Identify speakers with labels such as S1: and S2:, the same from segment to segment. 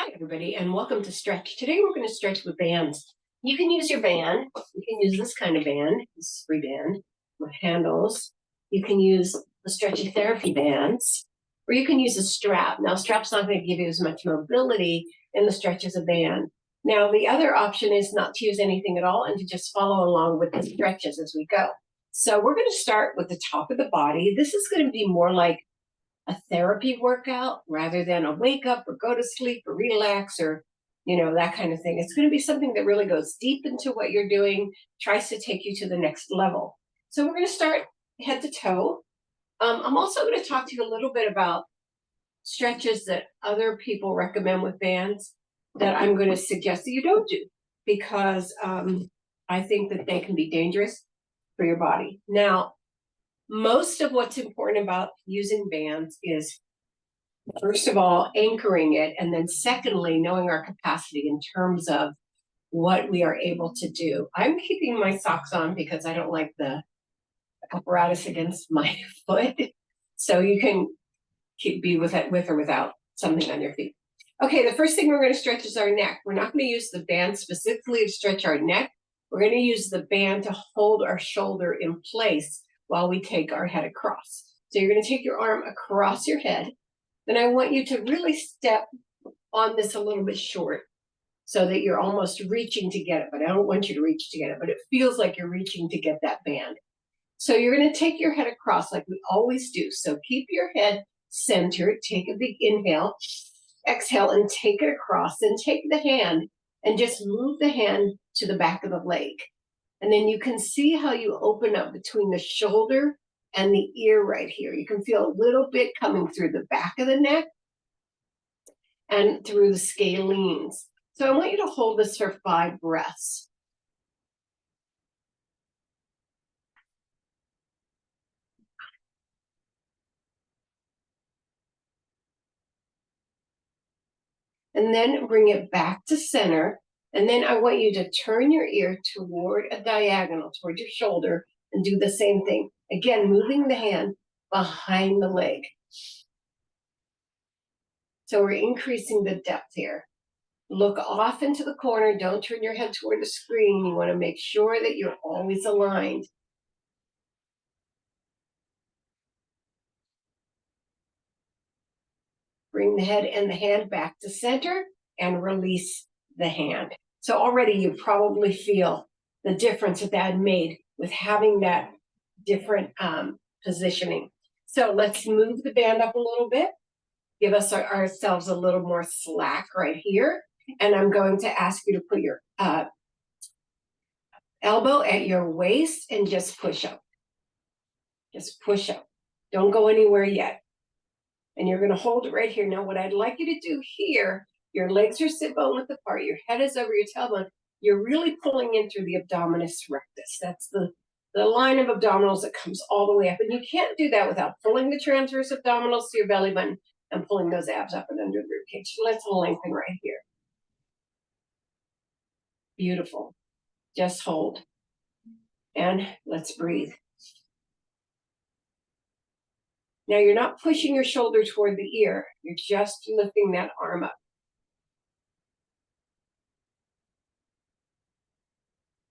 S1: Hi, everybody, and welcome to Stretch. Today we're going to stretch with bands. You can use your band. You can use this kind of band, this spri band with handles. You can use the stretchy therapy bands, or you can use a strap. Now, a strap's not going to give you as much mobility in the stretch as a band. Now, the other option is not to use anything at all and to just follow along with the stretches as we go. So we're going to start with the top of the body. This is going to be more like a therapy workout rather than a wake up or go to sleep or relax or that kind of thing. It's going to be something that really goes deep into what you're doing, tries to take you to the next level. So we're going to start head to toe. I'm also going to talk to you a little bit about stretches that other people recommend with bands that I'm going to suggest that you don't do because I think that they can be dangerous for your body. Now, most of what's important about using bands is, first of all, anchoring it, and then secondly, knowing our capacity in terms of what we are able to do. I'm keeping my socks on because I don't like the apparatus against my foot. So you can be with or without something on your feet. Okay, the first thing we're going to stretch is our neck. We're not going to use the band specifically to stretch our neck. We're going to use the band to hold our shoulder in place while we take our head across. So you're going to take your arm across your head. Then I want you to really step on this a little bit short so that you're almost reaching to get it, but I don't want you to reach to get it, but it feels like you're reaching to get that band. So you're going to take your head across like we always do. So keep your head centered, take a big inhale, exhale, and take it across. Then take the hand and just move the hand to the back of the leg. And then you can see how you open up between the shoulder and the ear right here. You can feel a little bit coming through the back of the neck and through the scalenes. So I want you to hold this for 5 breaths. And then bring it back to center. And then I want you to turn your ear toward a diagonal, toward your shoulder, and do the same thing. Again, moving the hand behind the leg. So we're increasing the depth here. Look off into the corner. Don't turn your head toward the screen. You want to make sure that you're always aligned. Bring the head and the hand back to center and release the hand. So already you probably feel the difference that made with having that different positioning. So let's move the band up a little bit. Give us ourselves a little more slack right here. And I'm going to ask you to put your elbow at your waist and just push up. Just push up. Don't go anywhere yet. And you're going to hold it right here. Now, what I'd like you to do here, your legs are sit bone width apart, your head is over your tailbone. You're really pulling in through the abdominis rectus. That's the line of abdominals that comes all the way up. And you can't do that without pulling the transverse abdominals to your belly button and pulling those abs up and under the ribcage. So let's lengthen right here. Beautiful. Just hold. And let's breathe. Now, you're not pushing your shoulder toward the ear. You're just lifting that arm up.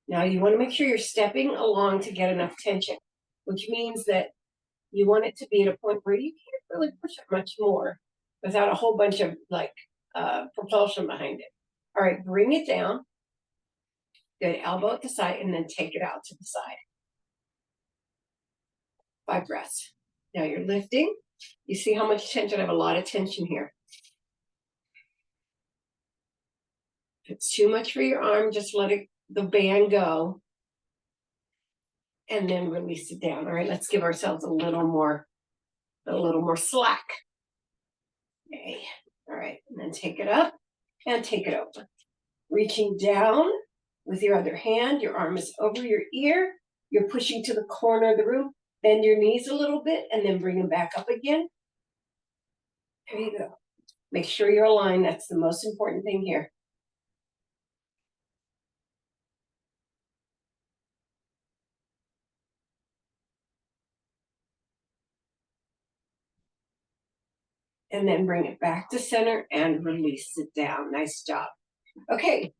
S1: Now, you want to make sure you're stepping along to get enough tension, which means that you want it to be at a point where you can't really push it much more without a whole bunch of propulsion behind it. All right, bring it down. Good, elbow at the side, and then take it out to the side. 5 breaths. Now you're lifting. You see how much tension? I have a lot of tension here. If it's too much for your arm, just let the band go and then release it down. All right, let's give ourselves a little more slack. Okay, all right, and then take it up and take it over. Reaching down with your other hand, your arm is over your ear. You're pushing to the corner of the room. Bend your knees a little bit and then bring them back up again. There you go. Make sure you're aligned. That's the most important thing here. And then bring it back to center and release it down. Nice job. Okay,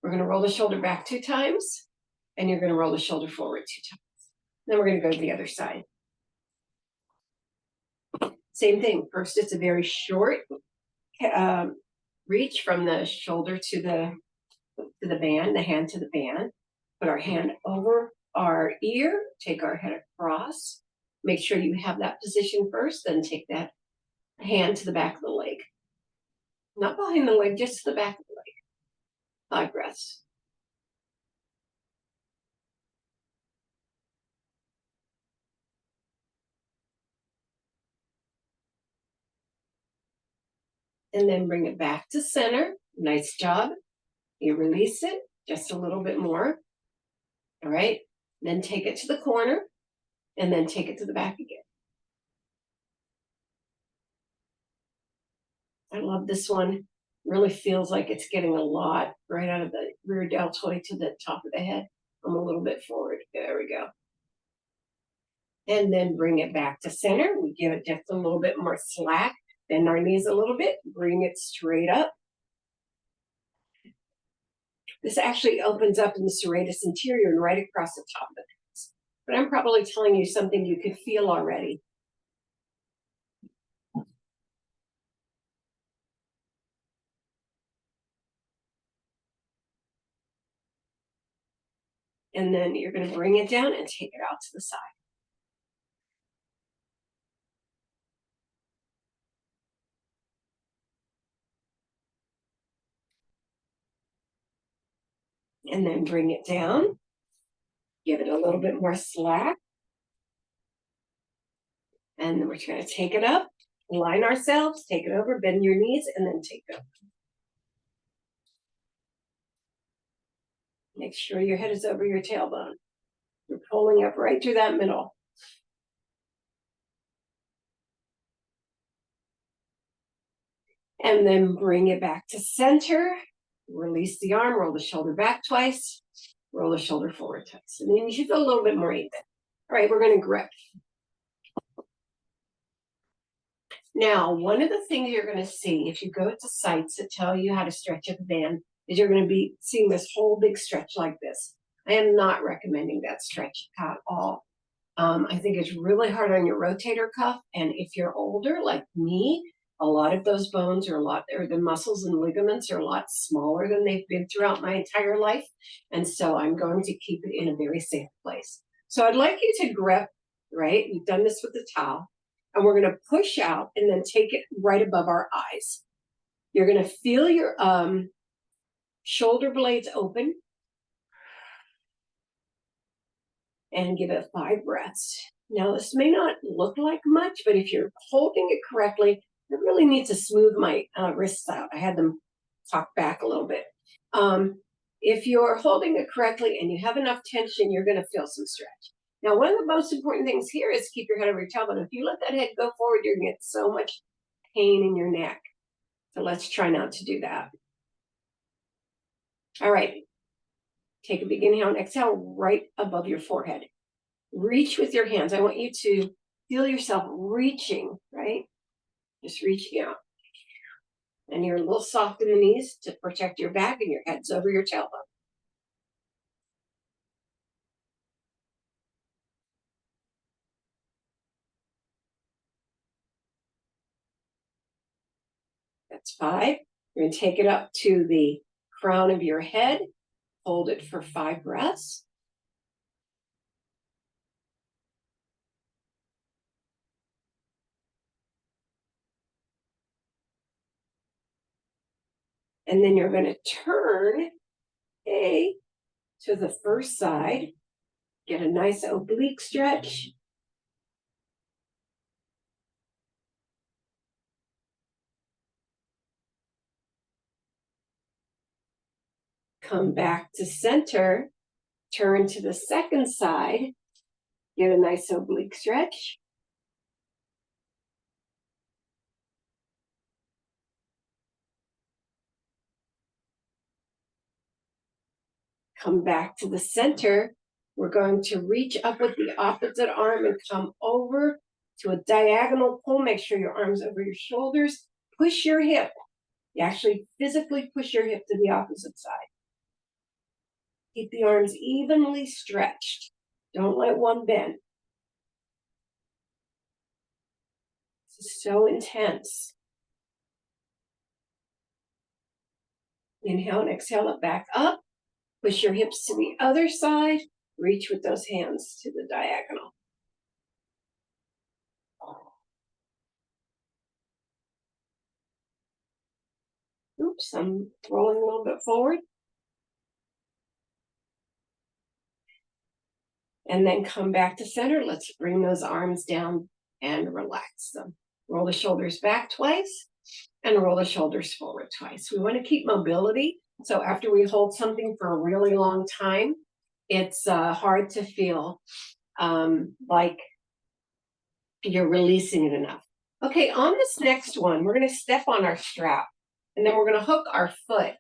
S1: we're going to roll the shoulder back 2 times, and you're going to roll the shoulder forward 2 times. Then we're going to go to the other side. Same thing. First, it's a very short reach from the shoulder to the band, the hand to the band. Put our hand over our ear, take our head across. Make sure you have that position first, then take that hand to the back of the leg. Not behind the leg, just to the back of the leg. 5 breaths. And then bring it back to center. Nice job. You release it just a little bit more. All right. Then take it to the corner and then take it to the back again. I love this one. Really feels like it's getting a lot right out of the rear deltoid to the top of the head. I'm a little bit forward. There we go. And then bring it back to center. We give it just a little bit more slack. Bend our knees a little bit. Bring it straight up. This actually opens up in the serratus anterior and right across the top of the hips. But I'm probably telling you something you could feel already. And then you're going to bring it down and take it out to the side. And then bring it down. Give it a little bit more slack. And then we're going to take it up, line ourselves, take it over, bend your knees, and then take it up. Make sure your head is over your tailbone. You're pulling up right through that middle. And then bring it back to center. Release the arm, roll the shoulder back twice, roll the shoulder forward twice. And then you should feel a little bit more even. All right, we're going to grip. Now, one of the things you're going to see if you go to sites that tell you how to stretch a band is you're going to be seeing this whole big stretch like this. I am not recommending that stretch at all. I think it's really hard on your rotator cuff. And if you're older, like me, a lot of those bones or the muscles and ligaments are a lot smaller than they've been throughout my entire life. And so I'm going to keep it in a very safe place. So I'd like you to grip, right? We've done this with the towel. And we're going to push out and then take it right above our eyes. You're going to feel your shoulder blades open. And give it 5 breaths. Now, this may not look like much, but if you're holding it correctly, I really need to smooth my wrists out. I had them tuck back a little bit. If you're holding it correctly and you have enough tension, you're going to feel some stretch. Now, one of the most important things here is keep your head over your tailbone. If you let that head go forward, you're going to get so much pain in your neck. So let's try not to do that. All right. Take a big inhale and exhale right above your forehead. Reach with your hands. I want you to feel yourself reaching, right? Just reaching out. And you're a little soft in the knees to protect your back and your head's over your tailbone. That's 5. You're going to take it up to the crown of your head. Hold it for 5 breaths. And then you're going to turn to the first side. Get a nice oblique stretch. Come back to center. Turn to the second side. Get a nice oblique stretch. Come back to the center. We're going to reach up with the opposite arm and come over to a diagonal pull. Make sure your arm's over your shoulders. Push your hip. You actually physically push your hip to the opposite side. Keep the arms evenly stretched. Don't let one bend. This is so intense. Inhale and exhale it back up. Push your hips to the other side. Reach with those hands to the diagonal. Oops, I'm rolling a little bit forward. And then come back to center. Let's bring those arms down and relax them. Roll the shoulders back twice and roll the shoulders forward twice. We want to keep mobility. So after we hold something for a really long time, it's hard to feel like you're releasing it enough. Okay, on this next one, we're going to step on our strap, and then we're going to hook our foot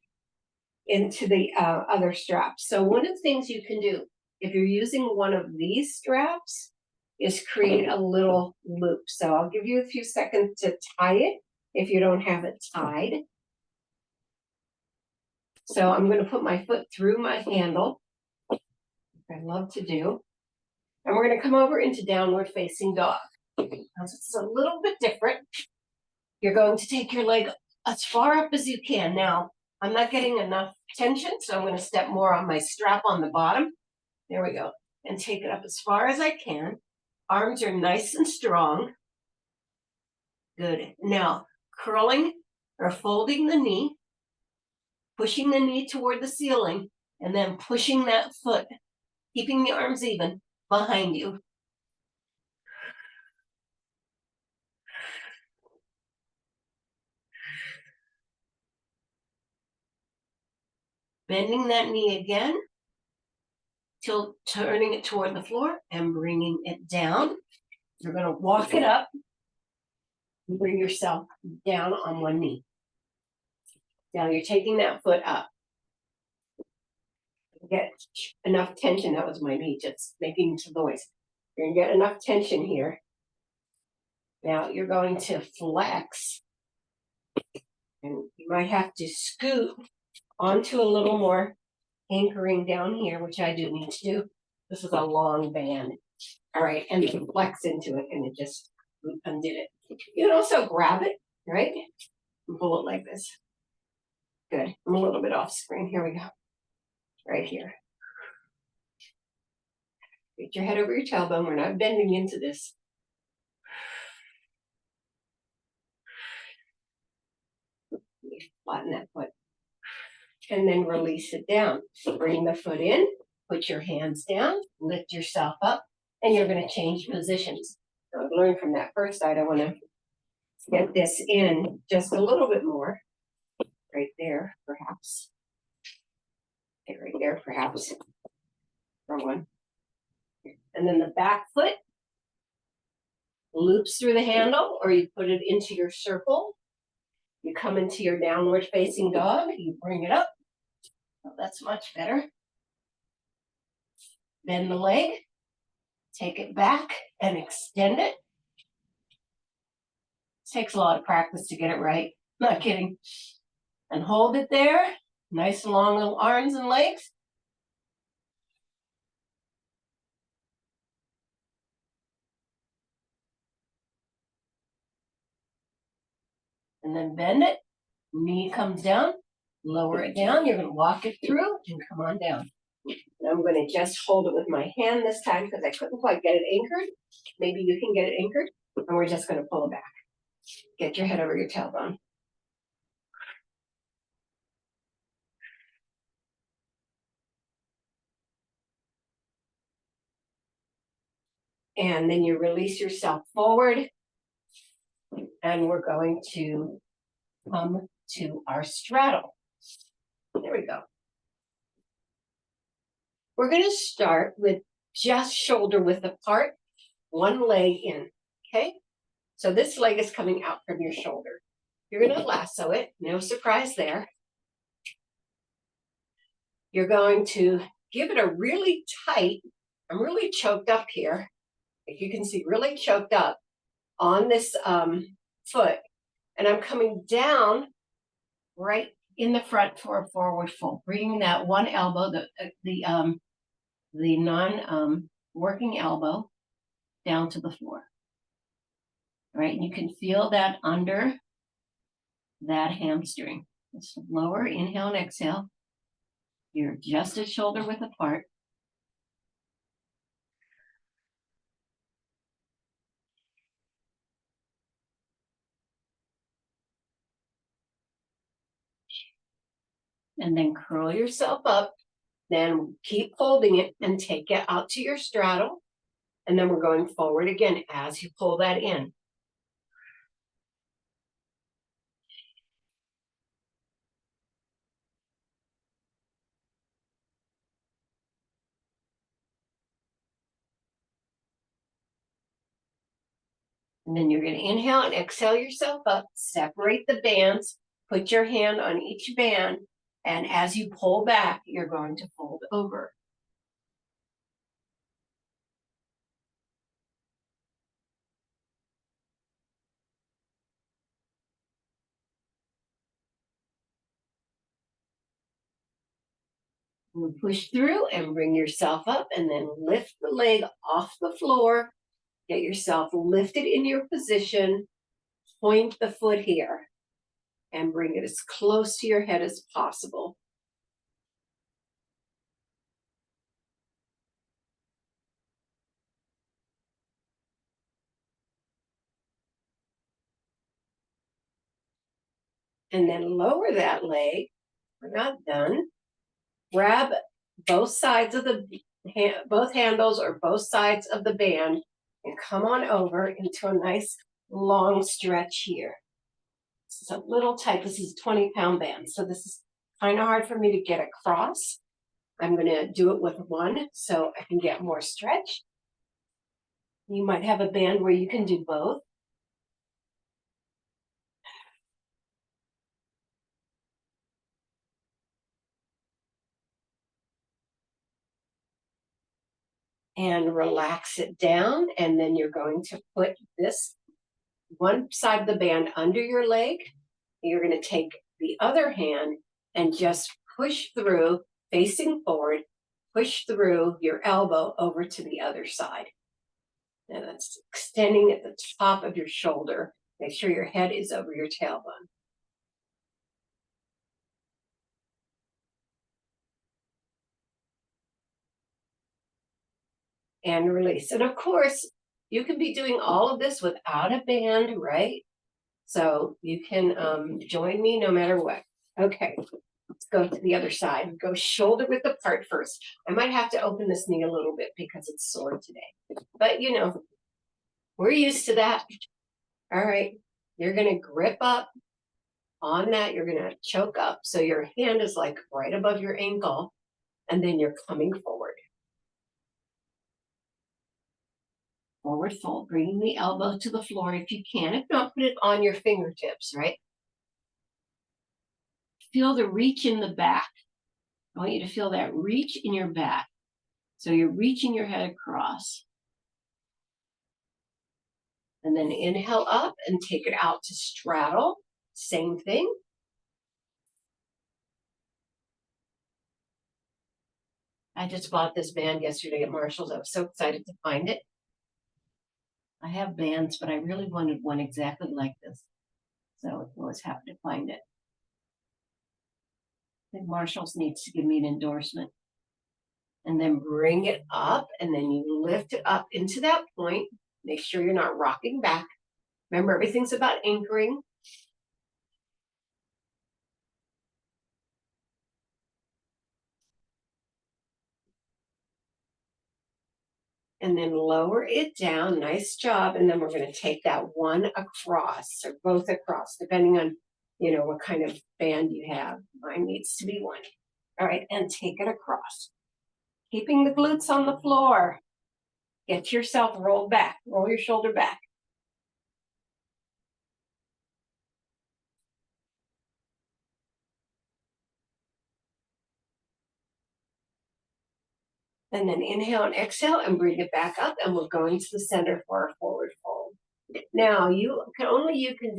S1: into the other strap. So one of the things you can do, if you're using one of these straps, is create a little loop. So I'll give you a few seconds to tie it if you don't have it tied. So I'm going to put my foot through my handle, which I love to do. And we're going to come over into downward facing dog. This is a little bit different. You're going to take your leg as far up as you can. Now, I'm not getting enough tension, so I'm going to step more on my strap on the bottom. There we go. And take it up as far as I can. Arms are nice and strong. Good. Now, curling or folding the knee, pushing the knee toward the ceiling, and then pushing that foot, keeping the arms even behind you. Bending that knee again, till turning it toward the floor and bringing it down. You're going to walk it up and bring yourself down on one knee. Now you're taking that foot up. Get enough tension. That was my knee just making some noise. You're going to get enough tension here. Now you're going to flex. And you might have to scoot onto a little more anchoring down here, which I do need to do. This is a long band. All right, and you flex into it, and it just undid it. You can also grab it, right? And pull it like this. Good. I'm a little bit off screen. Here we go. Right here. Get your head over your tailbone. We're not bending into this. Flatten that foot. And then release it down. Bring the foot in, put your hands down, lift yourself up, and you're going to change positions. So I've learned from that first side. I want to get this in just a little bit more. Right there, perhaps. Okay, right there, perhaps. Wrong one. And then the back foot loops through the handle, or you put it into your circle. You come into your downward facing dog. You bring it up. Oh, that's much better. Bend the leg. Take it back and extend it. It takes a lot of practice to get it right. Not kidding. And hold it there. Nice long little arms and legs. And then bend it. Knee comes down. Lower it down. You're going to walk it through and come on down. And I'm going to just hold it with my hand this time because I couldn't quite get it anchored. Maybe you can get it anchored. And we're just going to pull it back. Get your head over your tailbone. And then you release yourself forward. And we're going to come to our straddle. There we go. We're going to start with just shoulder width apart, one leg in, okay? So this leg is coming out from your shoulder. You're going to lasso it, no surprise there. You're going to give it a really tight, I'm really choked up here. If you can see, really choked up. on this foot, and I'm coming down right in the front for a forward fold, bringing that one elbow, the non working elbow, down to the floor. All right, and you can feel that under that hamstring. Let's lower, inhale and exhale. You're just a shoulder width apart. And then curl yourself up. Then keep holding it and take it out to your straddle. And then we're going forward again as you pull that in. And then you're going to inhale and exhale yourself up, separate the bands, put your hand on each band, and as you pull back, you're going to fold over. And push through and bring yourself up, and then lift the leg off the floor. Get yourself lifted in your position. Point the foot here and bring it as close to your head as possible. And then lower that leg. We're not done. Grab both sides of both handles or both sides of the band and come on over into a nice long stretch here. This is a little tight. This is a 20-pound band, so this is kind of hard for me to get across. I'm going to do it with one so I can get more stretch. You might have a band where you can do both. And relax it down, and then you're going to put this one side of the band under your leg. You're going to take the other hand and just push through, facing forward, push through your elbow over to the other side. And that's extending at the top of your shoulder. Make sure your head is over your tailbone. And release. And of course, you can be doing all of this without a band, right? So you can join me no matter what. Okay, let's go to the other side. Go shoulder width apart first. I might have to open this knee a little bit because it's sore today. But you know, we're used to that. All right, you're going to grip up on that. You're going to choke up. So your hand is like right above your ankle. And then you're coming forward. Forward fold, bringing the elbow to the floor if you can. If not, put it on your fingertips, right? Feel the reach in the back. I want you to feel that reach in your back. So you're reaching your head across. And then inhale up and take it out to straddle. Same thing. I just bought this band yesterday at Marshall's. I was so excited to find it. I have bands, but I really wanted one exactly like this. So I was happy to find it. I think Marshall's needs to give me an endorsement. And then bring it up, and then you lift it up into that point. Make sure you're not rocking back. Remember, everything's about anchoring. And then lower it down. Nice job. And then we're going to take that one across or both across, depending on, you know, what kind of band you have. Mine needs to be one. All right, and take it across. Keeping the glutes on the floor. Get yourself rolled back. Roll your shoulder back. And then inhale and exhale and bring it back up. And we're going to the center for our forward fold. Now you can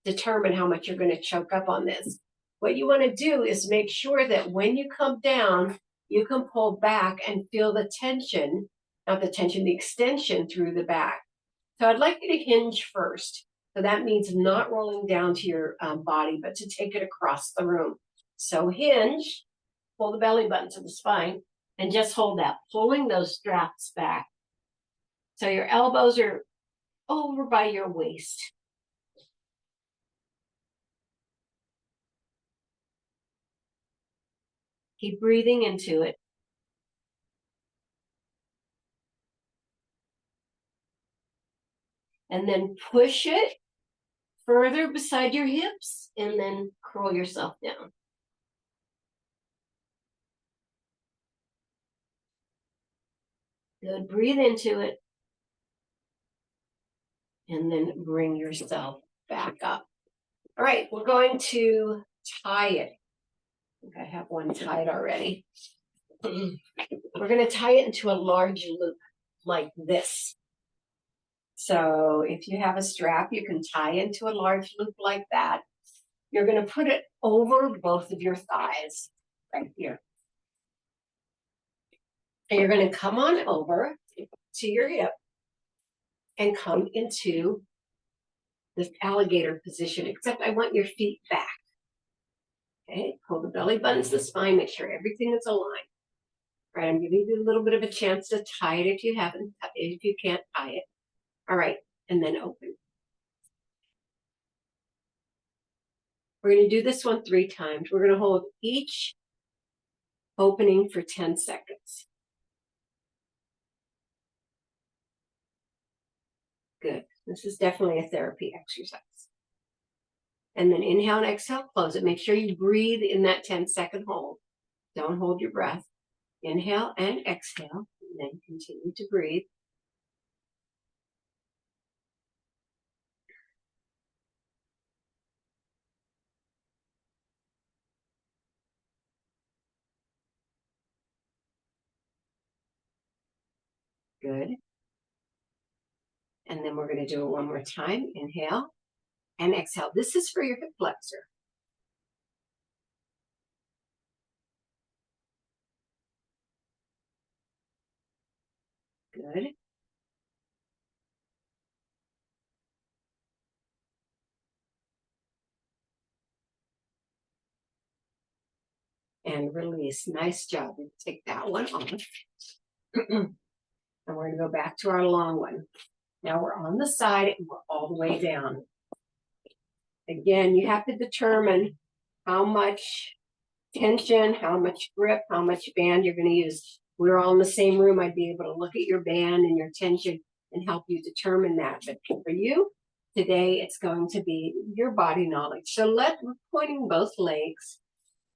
S1: determine how much you're going to choke up on this. What you want to do is make sure that when you come down, you can pull back and feel the tension, not the tension, the extension through the back. So I'd like you to hinge first. So that means not rolling down to your body, but to take it across the room. So hinge, pull the belly button to the spine, and just hold that, pulling those straps back. So your elbows are over by your waist. Keep breathing into it. And then push it further beside your hips and then curl yourself down. Good. Breathe into it. And then bring yourself back up. All right, we're going to tie it. I think I have one tied already. We're going to tie it into a large loop like this. So if you have a strap, you can tie into a large loop like that. You're going to put it over both of your thighs right here. And you're going to come on over to your hip and come into this alligator position, except I want your feet back. Okay, pull the belly button to the spine, make sure everything is aligned. All right, I'm giving you a little bit of a chance to tie it if you can't tie it. All right, and then open. We're going to do this one 3 times. We're going to hold each opening for 10 seconds. Good. This is definitely a therapy exercise. And then inhale and exhale, close it. Make sure you breathe in that 10-second hold. Don't hold your breath. Inhale and exhale, and then continue to breathe. Good. And then we're going to do it one more time. Inhale and exhale. This is for your hip flexor. Good. And release. Nice job. We'll take that one off. And we're going to go back to our long one. Now we're on the side and we're all the way down. Again, you have to determine how much tension, how much grip, how much band you're going to use. We're all in the same room. I'd be able to look at your band and your tension and help you determine that. But for you, today, it's going to be your body knowledge. So we're pointing both legs,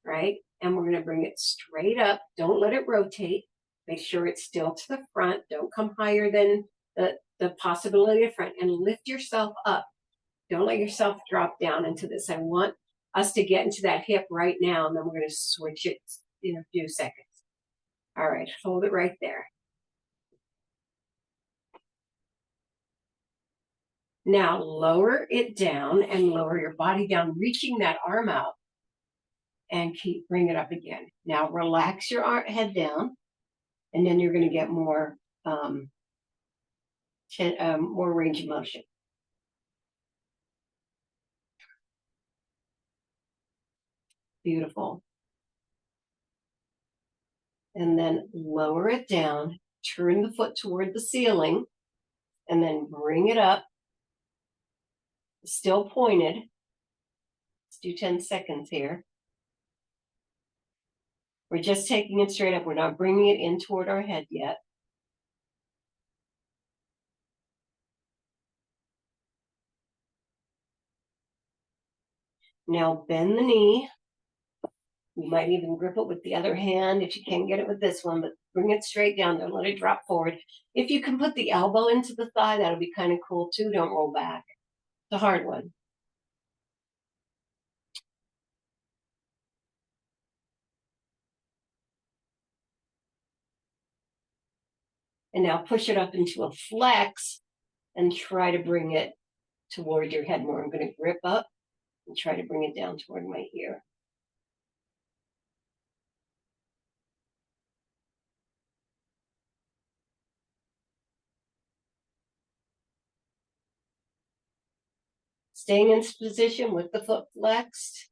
S1: right? And we're going to bring it straight up. Don't let it rotate. Make sure it's still to the front. Don't come higher than the possibility of front, and lift yourself up. Don't let yourself drop down into this. I want us to get into that hip right now, and then we're going to switch it in a few seconds. All right, hold it right there. Now lower it down and lower your body down, reaching that arm out, and bring it up again. Now relax your head down, and then you're going to get more range of motion. Beautiful. And then lower it down, turn the foot toward the ceiling, and then bring it up, still pointed. Let's do 10 seconds here. We're just taking it straight up. We're not bringing it in toward our head yet. Now bend the knee. You might even grip it with the other hand if you can't get it with this one, but bring it straight down. Don't let it drop forward. If you can put the elbow into the thigh, that'll be kind of cool too. Don't roll back. It's a hard one. And now push it up into a flex and try to bring it toward your head more. I'm going to grip up and try to bring it down toward my ear. Staying in this position with the foot flexed,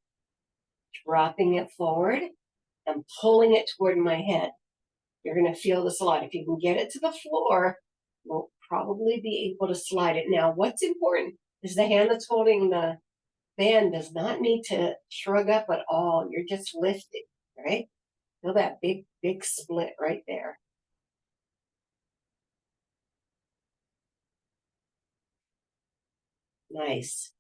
S1: dropping it forward and pulling it toward my head. You're going to feel this a lot. If you can get it to the floor, you'll probably be able to slide it. Now, what's important is the hand that's holding the band does not need to shrug up at all. You're just lifting, right? Feel that big, big split right there. Nice.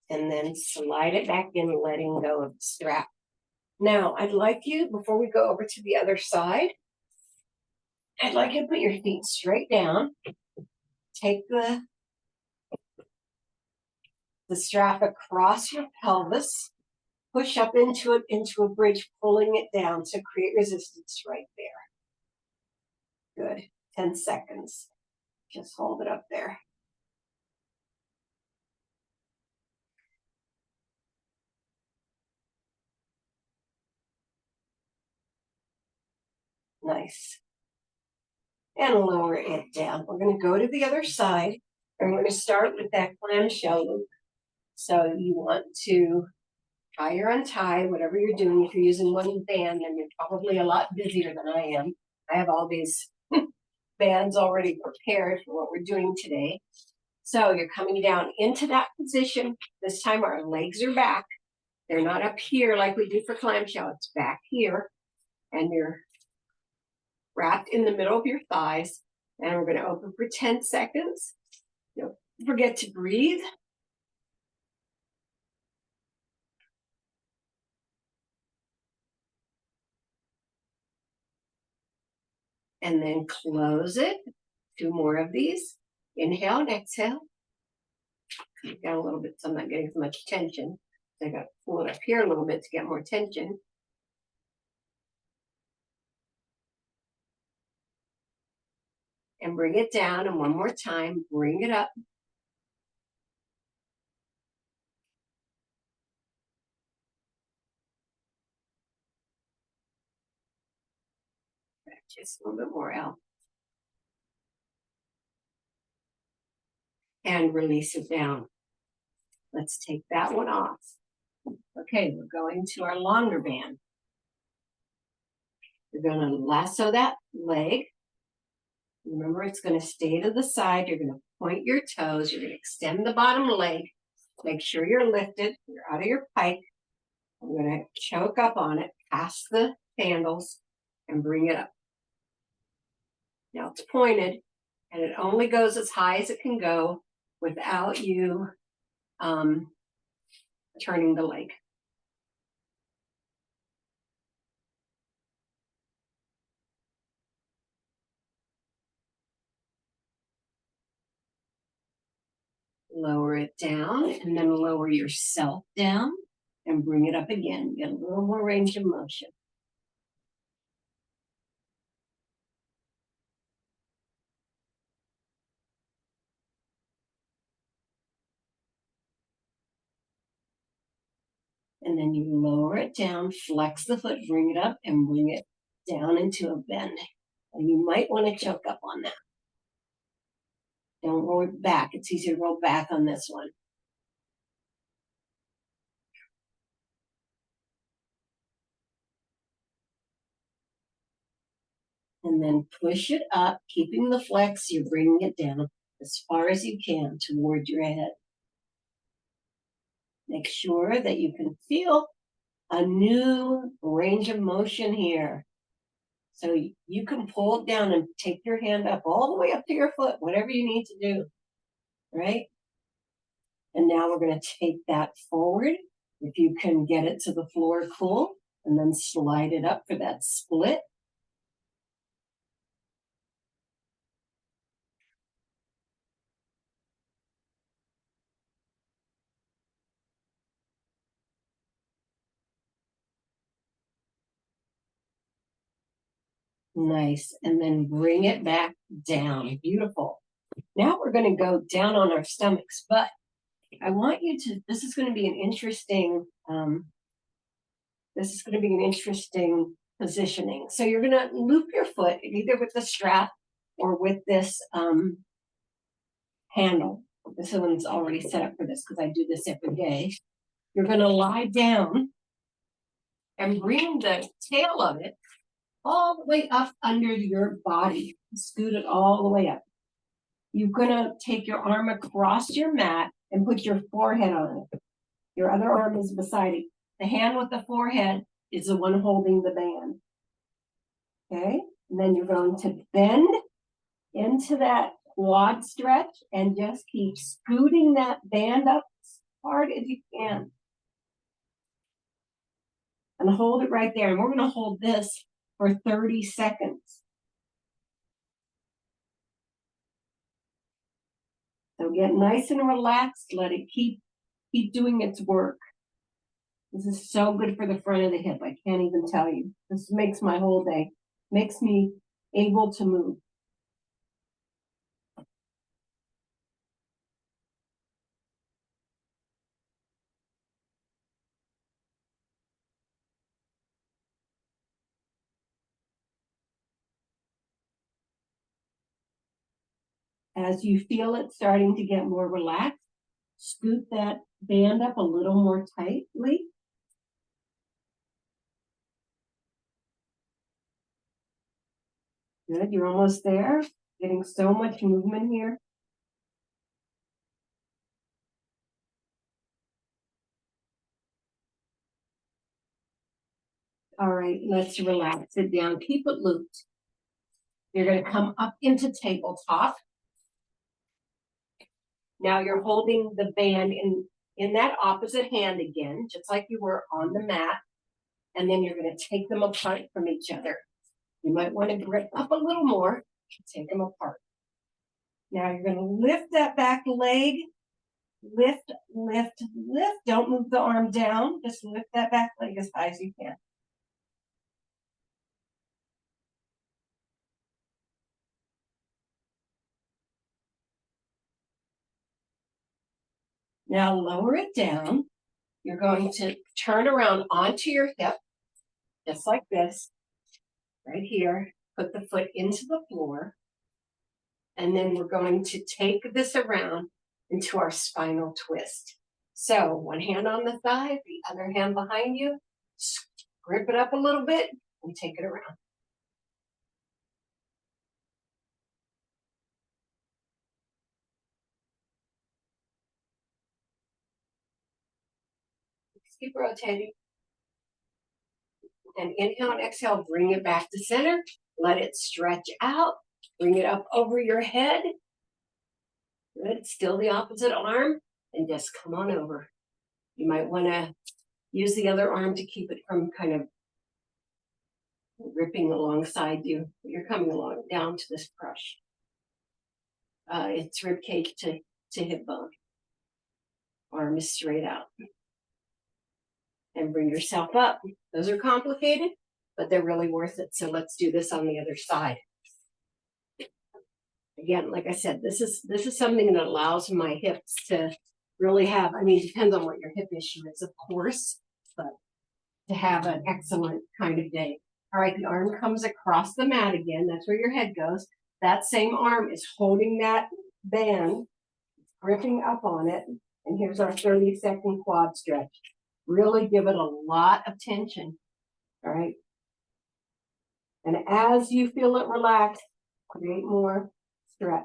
S1: And then slide it back in, letting go of the strap. Now, I'd like you, before we go over to the other side, I'd like you to put your feet straight down. Take the strap across your pelvis. Push up into it, into a bridge, pulling it down to create resistance right there. Good. 10 seconds. Just hold it up there. Nice. And lower it down. We're going to go to the other side, and we're going to start with that clamshell loop. So you want to tie or untie, whatever you're doing. If you're using one band, then you're probably a lot busier than I am. I have all these bands already prepared for what we're doing today. So you're coming down into that position. This time our legs are back. They're not up here like we do for clamshell. It's back here. And you're wrapped in the middle of your thighs. And we're going to open for 10 seconds. Don't forget to breathe. And then close it. 2 more of these. Inhale and exhale. Come down a little bit so I'm not getting as much tension. So I got to pull it up here a little bit to get more tension. And bring it down. And one more time, bring it up. Just a little bit more out. And release it down. Let's take that one off. Okay, we're going to our longer band. You're going to lasso that leg. Remember, it's going to stay to the side. You're going to point your toes. You're going to extend the bottom leg. Make sure you're lifted. You're out of your pike. I'm going to choke up on it, past the handles, and bring it up. Now it's pointed, and it only goes as high as it can go without you turning the leg. Lower it down, and then lower yourself down and bring it up again. Get a little more range of motion. And then you lower it down, flex the foot, bring it up, and bring it down into a bend. And you might want to choke up on that. Don't roll it back. It's easier to roll back on this one. And then push it up, keeping the flex. You're bringing it down as far as you can toward your head. Make sure that you can feel a new range of motion here. So you can pull it down and take your hand up all the way up to your foot, whatever you need to do, right? And now we're going to take that forward. If you can get it to the floor, cool. And then slide it up for that split. Nice. And then bring it back down. Beautiful. Now we're going to go down on our stomachs, but I want you to, this is going to be an interesting, positioning. So you're going to loop your foot either with the strap or with this handle. This one's already set up for this because I do this every day. You're going to lie down and bring the tail of it all the way up under your body. Scoot it all the way up. You're going to take your arm across your mat and put your forehead on it. Your other arm is beside it. The hand with the forehead is the one holding the band. Okay? And then you're going to bend into that quad stretch and just keep scooting that band up as hard as you can. And hold it right there. And we're going to hold this for 30 seconds. So get nice and relaxed. Let it keep doing its work. This is so good for the front of the hip. I can't even tell you. This makes my whole day. Makes me able to move. As you feel it starting to get more relaxed, scoot that band up a little more tightly. Good, you're almost there. Getting so much movement here. All right, let's relax it down. Keep it looped. You're going to come up into tabletop. Now you're holding the band in that opposite hand again, just like you were on the mat. And then you're going to take them apart from each other. You might want to grip up a little more, take them apart. Now you're going to lift that back leg. Lift, lift, lift. Don't move the arm down. Just lift that back leg as high as you can. Now lower it down. You're going to turn around onto your hip, just like this, right here. Put the foot into the floor. And then we're going to take this around into our spinal twist. So one hand on the thigh, the other hand behind you. Grip it up a little bit and take it around. Just keep rotating. And inhale and exhale, bring it back to center. Let it stretch out. Bring it up over your head. Good. Still the opposite arm. And just come on over. You might want to use the other arm to keep it from kind of ripping alongside you. You're coming along down to this brush. It's rib cage to hip bone. Arm is straight out. And bring yourself up. Those are complicated, but they're really worth it. So let's do this on the other side. Again, like I said, this is something that allows my hips to really have, I mean, it depends on what your hip issue is, of course, but to have an excellent kind of day. All right, the arm comes across the mat again. That's where your head goes. That same arm is holding that band, gripping up on it. And here's our 30-second quad stretch. Really give it a lot of tension. All right. And as you feel it relax, create more stretch.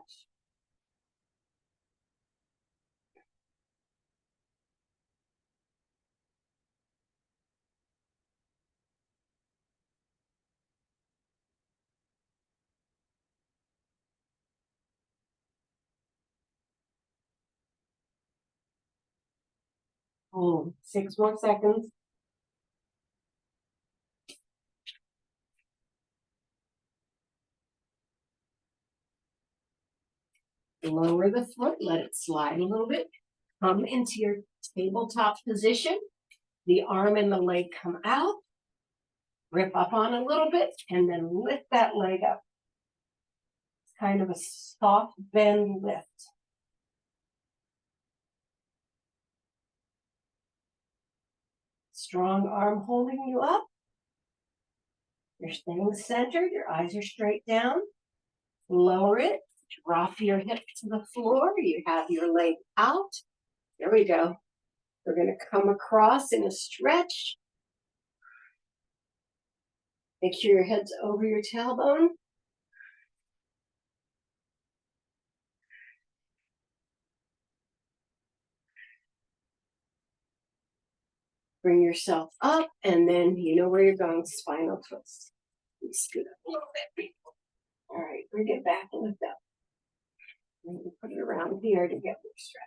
S1: Boom. 6 more seconds. Lower the foot, let it slide a little bit. Come into your tabletop position. The arm and the leg come out. Grip up on a little bit and then lift that leg up. It's kind of a soft bend lift. Strong arm holding you up. You're staying centered. Your eyes are straight down. Lower it. Drop your hip to the floor. You have your leg out. There we go. We're going to come across in a stretch. Make sure your head's over your tailbone. Bring yourself up, and then you know where you're going, spinal twist. You scoot up a little bit. All right, bring it back and lift up. And you put it around here to get more stretch.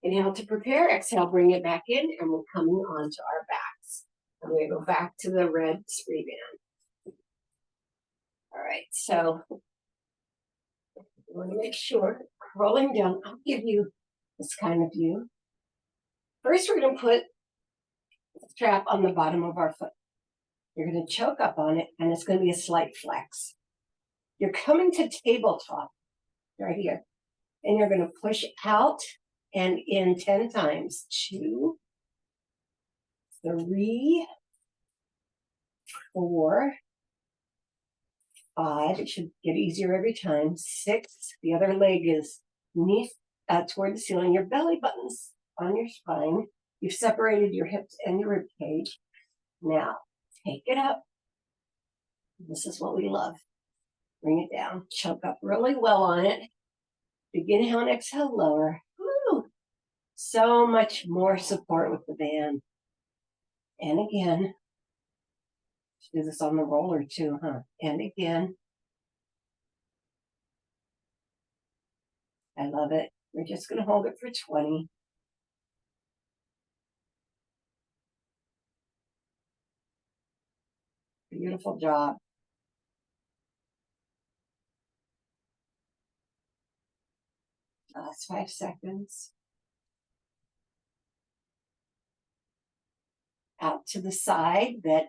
S1: Inhale to prepare, exhale, bring it back in, and we're coming onto our backs. I'm going to go back to the red spri band. All right, so you want to make sure, rolling down, I'll give you this kind of view. First, we're going to put the strap on the bottom of our foot. You're going to choke up on it, and it's going to be a slight flex. You're coming to tabletop right here, and you're going to push out and in 10 times. 2, 3, 4, 5. It should get easier every time. 6. The other leg is knee toward the ceiling. Your belly button's on your spine. You've separated your hips and your rib cage. Now, take it up. This is what we love. Bring it down. Choke up really well on it. Big inhale and exhale, lower. Woo! So much more support with the band. And again. Do this on the roller too, huh? And again. I love it. We're just going to hold it for 20. Beautiful job. Last 5 seconds. Out to the side that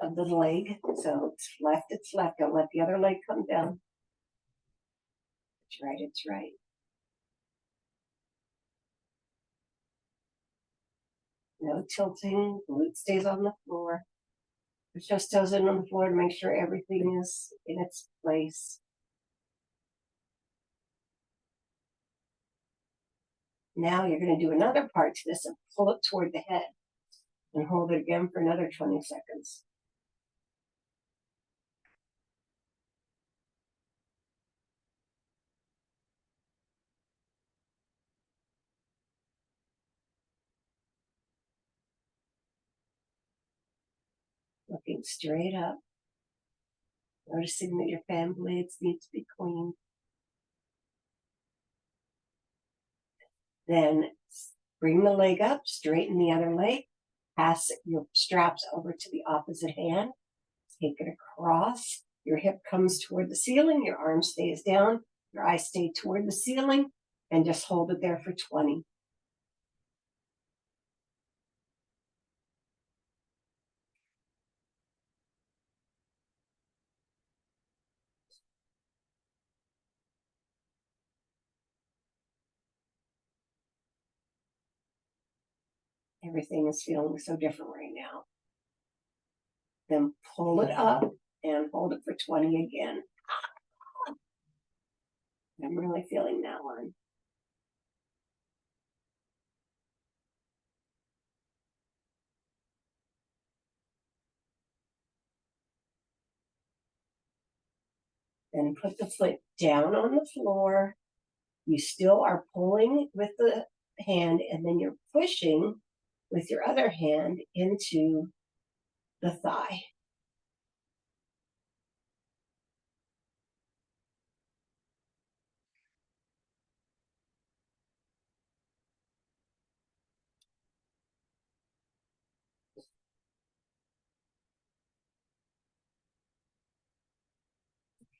S1: of the leg. So it's left, it's left. Don't let the other leg come down. It's right, it's right. No tilting. Glute stays on the floor. Put your toes in on the floor to make sure everything is in its place. Now you're going to do another part to this and pull it toward the head. And hold it again for another 20 seconds. Looking straight up. Noticing that your fan blades need to be clean. Then bring the leg up, straighten the other leg, pass your straps over to the opposite hand, take it across. Your hip comes toward the ceiling, your arm stays down, your eyes stay toward the ceiling, and just hold it there for 20. Everything is feeling so different right now. Then pull it up and hold it for 20 again. I'm really feeling that one. Then put the foot down on the floor. You still are pulling with the hand, and then you're pushing with your other hand into the thigh.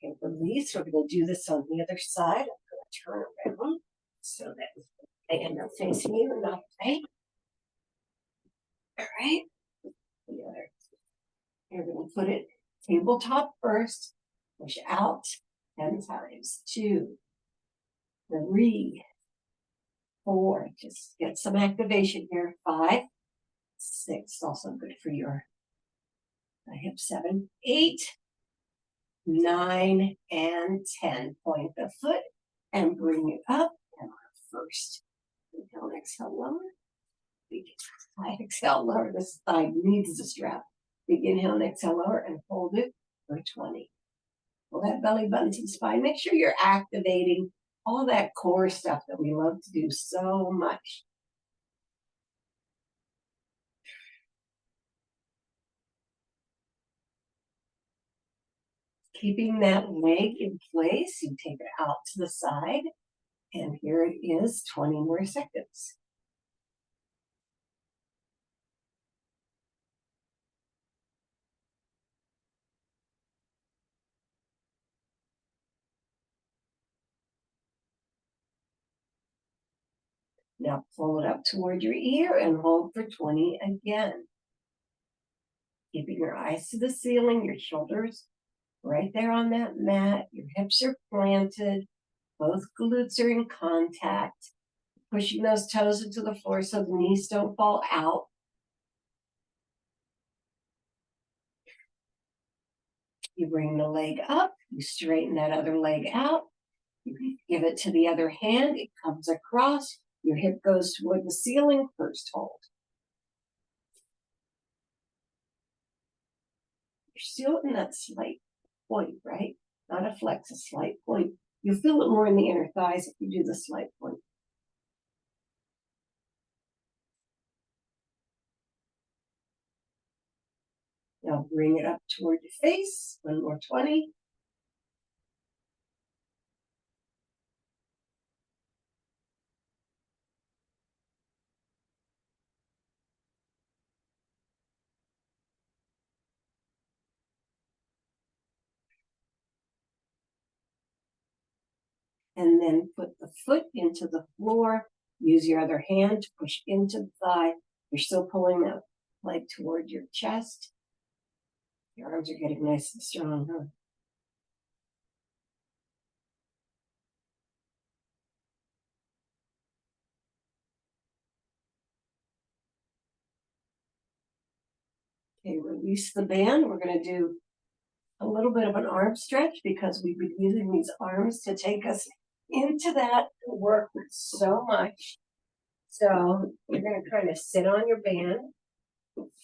S1: Okay, release. We're going to do this on the other side. I'm going to turn around so that they end up facing you and not away. All right. The other. You're going to put it tabletop first. Push out 10 times. 2, 3, 4. Just get some activation here. 5, 6. Also good for your hip. 7, 8, 9, and 10. Point the foot and bring it up. And first, inhale, exhale, lower. Big exhale, lower. This thigh needs the strap. Big inhale and exhale, lower, and hold it for 20. Pull that belly button to the spine. Make sure you're activating all that core stuff that we love to do so much. Keeping that leg in place, you take it out to the side, and here it is, 20 more seconds. Now pull it up toward your ear and hold for 20 again. Keeping your eyes to the ceiling, your shoulders right there on that mat, your hips are planted, both glutes are in contact, pushing those toes into the floor so the knees don't fall out. You bring the leg up, you straighten that other leg out, you give it to the other hand, it comes across, your hip goes toward the ceiling, first hold. You're still in that slight point, right? Not a flex, a slight point. You'll feel it more in the inner thighs if you do the slight point. Now bring it up toward your face, one more 20. And then put the foot into the floor. Use your other hand to push into the thigh. You're still pulling that leg toward your chest. Your arms are getting nice and strong, huh? Okay, release the band. We're going to do a little bit of an arm stretch because we've been using these arms to take us into that work so much. So you're going to kind of sit on your band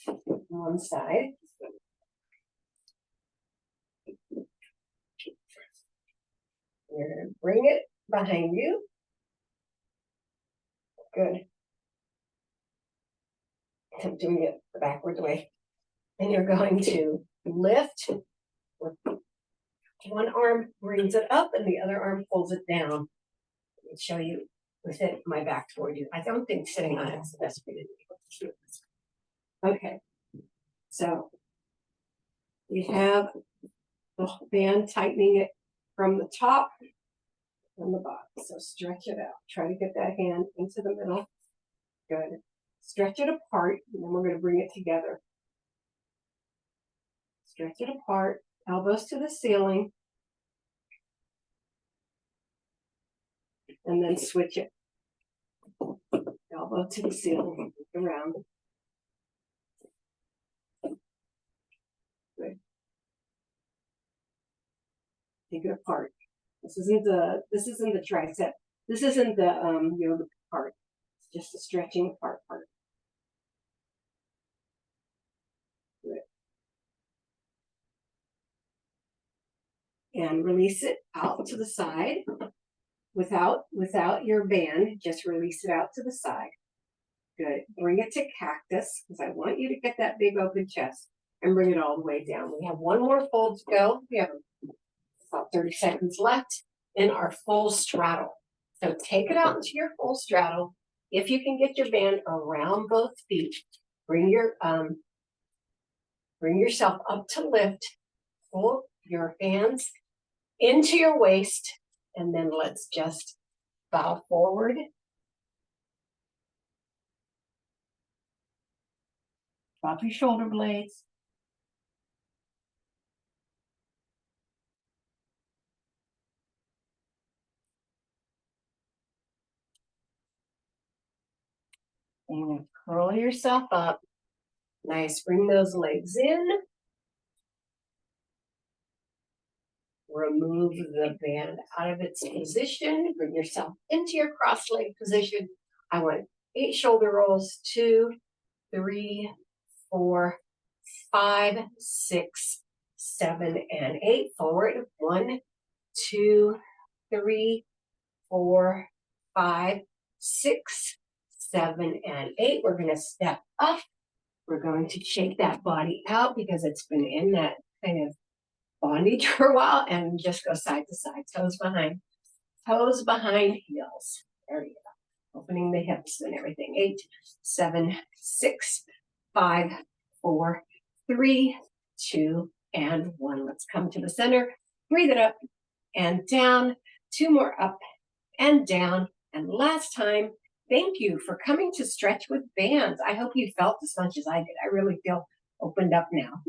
S1: on one side. You're going to bring it behind you. Good. I'm doing it the backwards way. And you're going to lift. One arm brings it up and the other arm pulls it down. Let me show you with it, my back toward you. I don't think sitting on it is the best way to do it. Okay. So we have the band tightening it from the top and the bottom. So stretch it out. Try to get that hand into the middle. Good. Stretch it apart, and then we're going to bring it together. Stretch it apart, elbows to the ceiling, and then switch it. Elbow to the ceiling, around. Good. Take it apart. This isn't the tricep. This isn't the yoga part. It's just the stretching apart part. Good. And release it out to the side without your band. Just release it out to the side. Good. Bring it to cactus because I want you to get that big open chest and bring it all the way down. We have one more fold to go. We have about 30 seconds left in our full straddle. So take it out into your full straddle. If you can get your band around both feet, bring yourself up to lift. Pull your hands into your waist, and then let's just bow forward. Drop your shoulder blades. And curl yourself up. Nice, bring those legs in. Remove the band out of its position. Bring yourself into your cross leg position. I want 8 shoulder rolls, 2, 3, 4, 5, 6, 7, and 8. Forward, 1, 2, 3, 4, 5, 6, 7, and 8. We're going to step up. We're going to shake that body out because it's been in that kind of bondage for a while, and just go side to side, toes behind heels. There you go. Opening the hips and everything. 8, 7, 6, 5, 4, 3, 2, and 1. Let's come to the center. Breathe it up and down. 2 more up and down. And last time, thank you for coming to Stretch with Bands. I hope you felt as much as I did. I really feel opened up now.